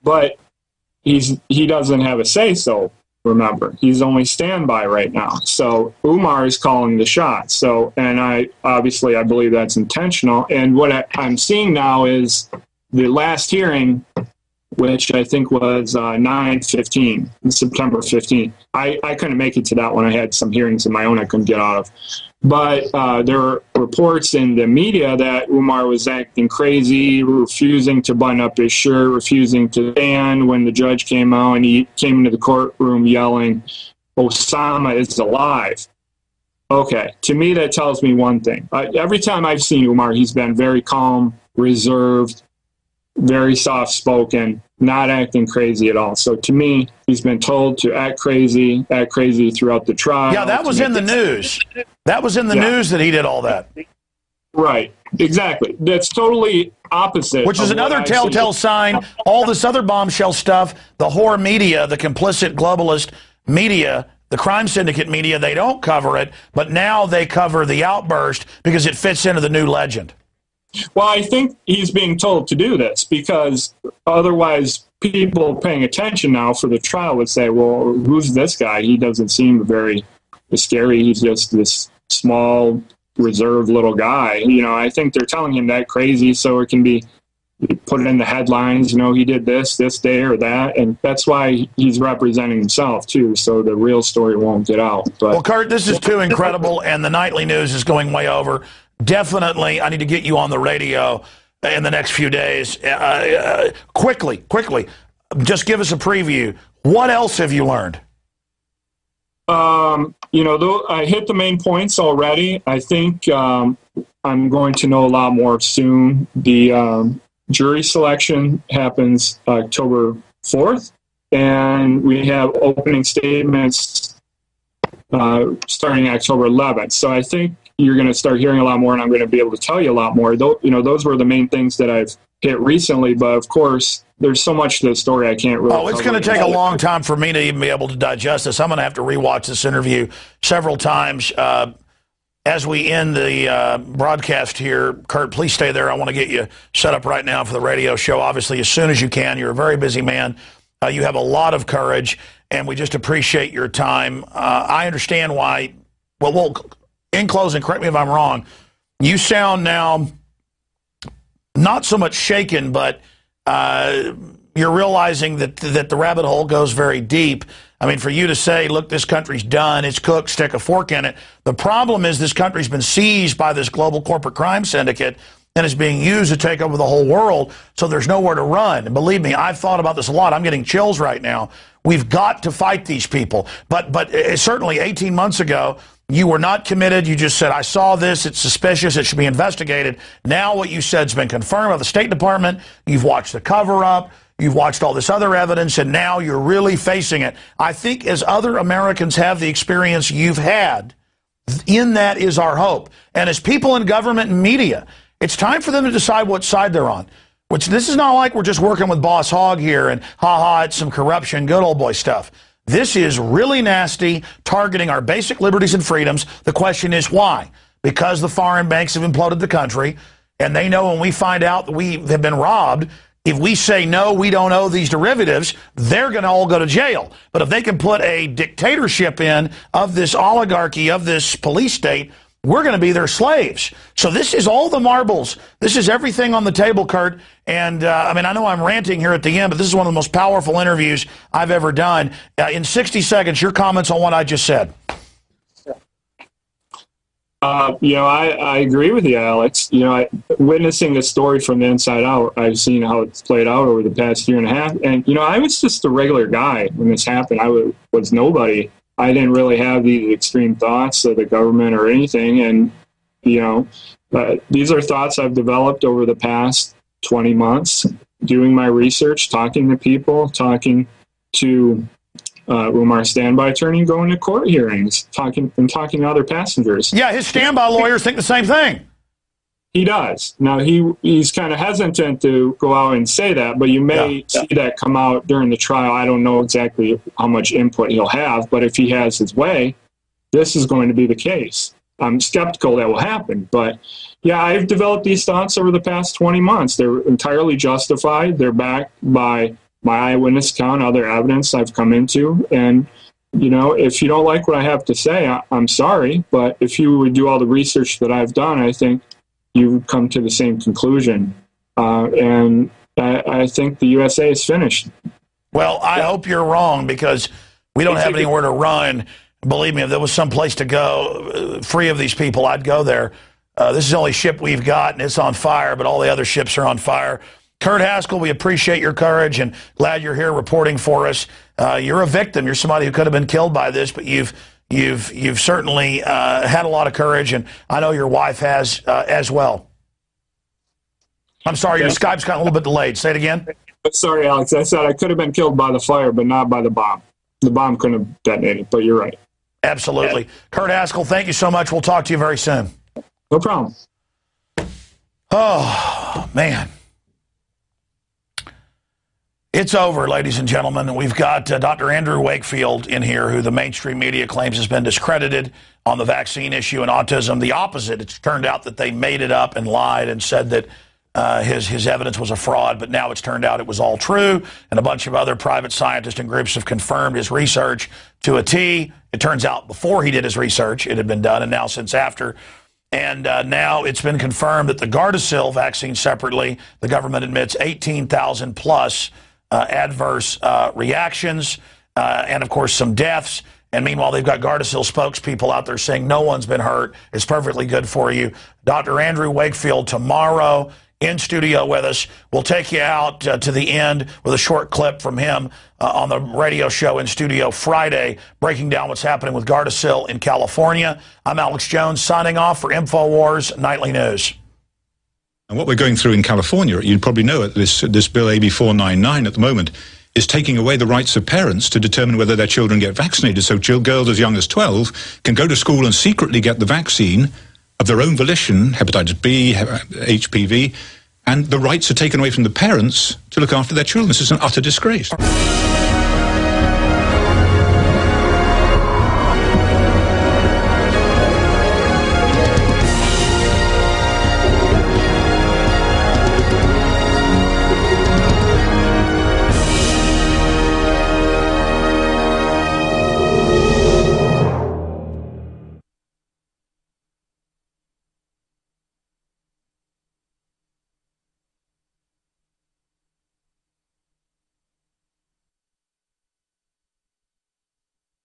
but he doesn't have a say-so. Remember, he's only standby right now. So Umar is calling the shots. So, and I believe that's intentional. And what I'm seeing now is the last hearing, which I think was 9/15, September 15th. I couldn't make it to that one. I had some hearings of my own I couldn't get out of. But there are reports in the media that Umar was acting crazy, refusing to button up his shirt, refusing to stand when the judge came out, and he came into the courtroom yelling, "Osama is alive." Okay, to me that tells me one thing. Every time I've seen Umar, he's been very calm, reserved, very soft-spoken, not acting crazy at all. So to me, he's been told to act crazy throughout the trial. Yeah, that was in the news. That was in the news that he did all that. Right, exactly. That's totally opposite. Which is another telltale sign. All this other bombshell stuff, the whore media, the complicit globalist media, the crime syndicate media, they don't cover it, but now they cover the outburst because it fits into the new legend. Well, I think he's being told to do this because otherwise people paying attention now for the trial would say, well, who's this guy? He doesn't seem very scary. He's just this small, reserved little guy. You know, I think they're telling him that crazy so it can be put in the headlines, you know, he did this day or that. And that's why he's representing himself, too, so the real story won't get out. But, well, Kurt, this is too incredible, and the nightly news is going way over. Definitely, I need to get you on the radio in the next few days. Quickly, just give us a preview. What else have you learned? You know, I hit the main points already. I think I'm going to know a lot more soon. The jury selection happens October 4th, and we have opening statements starting October 11th. So I think you're going to start hearing a lot more, and I'm going to be able to tell you a lot more. You know, those were the main things that I've hit recently, but of course, there's so much to the story I can't really. Oh, it's going to take a long time for me to even be able to digest this. I'm going to have to rewatch this interview several times. As we end the broadcast here, Kurt, please stay there. I want to get you set up right now for the radio show, obviously, as soon as you can. You're a very busy man. You have a lot of courage, and we just appreciate your time. I understand why. Well, in closing, correct me if I'm wrong, you sound now not so much shaken, but you're realizing that the rabbit hole goes very deep. I mean, for you to say, look, this country's done, it's cooked, stick a fork in it. The problem is this country's been seized by this global corporate crime syndicate and is being used to take over the whole world, so there's nowhere to run. And believe me, I've thought about this a lot. I'm getting chills right now. We've got to fight these people. But certainly 18 months ago, you were not committed. You just said, I saw this. It's suspicious. It should be investigated. Now what you said has been confirmed by the State Department. You've watched the cover-up. You've watched all this other evidence, and now you're really facing it. I think as other Americans have the experience you've had, in that is our hope. And as people in government and media, it's time for them to decide what side they're on. Which this is not like we're just working with Boss Hogg here and, ha-ha, it's some corruption, good old boy stuff. This is really nasty, targeting our basic liberties and freedoms. The question is why? Because the foreign banks have imploded the country, and they know when we find out that we have been robbed, if we say, no, we don't owe these derivatives, they're going to all go to jail. But if they can put a dictatorship in of this oligarchy, of this police state, we're going to be their slaves. So this is all the marbles. This is everything on the table, Kurt. And, I mean, I know I'm ranting here at the end, but this is one of the most powerful interviews I've ever done. In 60 seconds, your comments on what I just said. You know, I agree with you, Alex. You know, witnessing this story from the inside out, I've seen how it's played out over the past year and a half. And, you know, I was just a regular guy when this happened. I was nobody. I didn't really have these extreme thoughts of the government or anything. And, you know, these are thoughts I've developed over the past 20 months, doing my research, talking to people, talking to Umar's standby attorney, going to court hearings, talking to other passengers. Yeah, his standby lawyers think the same thing. He does. Now, he's kind of hesitant to go out and say that, but you may see that come out during the trial. I don't know exactly how much input he'll have, but if he has his way, this is going to be the case. I'm skeptical that will happen, but yeah, I've developed these thoughts over the past 20 months. They're entirely justified. They're backed by my eyewitness account, other evidence I've come into. And, you know, if you don't like what I have to say, I'm sorry. But if you would do all the research that I've done, I think you would come to the same conclusion. And I think the USA is finished. Well, I hope you're wrong, because we don't have anywhere to run. Believe me, if there was some place to go free of these people, I'd go there. This is the only ship we've got, and it's on fire, but all the other ships are on fire. Kurt Haskell, we appreciate your courage and glad you're here reporting for us. You're a victim. You're somebody who could have been killed by this, but you've certainly had a lot of courage, and I know your wife has as well. I'm sorry, your Skype's got a little bit delayed. Say it again. Sorry, Alex. I said I could have been killed by the fire, but not by the bomb. The bomb couldn't have detonated, but you're right. Absolutely. Kurt Haskell, thank you so much. We'll talk to you very soon. No problem. Oh, man. It's over, ladies and gentlemen. We've got Dr. Andrew Wakefield in here, who the mainstream media claims has been discredited on the vaccine issue and autism. The opposite. It's turned out that they made it up and lied and said that his evidence was a fraud, but now it's turned out it was all true, and a bunch of other private scientists and groups have confirmed his research to a T. It turns out before he did his research, it had been done, and now since after. And now it's been confirmed that the Gardasil vaccine separately, the government admits 18,000 plus adverse reactions, and of course some deaths. And meanwhile, they've got Gardasil spokespeople out there saying no one's been hurt. It's perfectly good for you. Dr. Andrew Wakefield tomorrow in studio with us. We'll take you out to the end with a short clip from him on the radio show in studio Friday, breaking down what's happening with Gardasil in California. I'm Alex Jones signing off for InfoWars Nightly News. And what we're going through in California, you probably know it, this bill AB 499 at the moment is taking away the rights of parents to determine whether their children get vaccinated. So girls as young as 12 can go to school and secretly get the vaccine of their own volition, hepatitis B, HPV, and the rights are taken away from the parents to look after their children. This is an utter disgrace.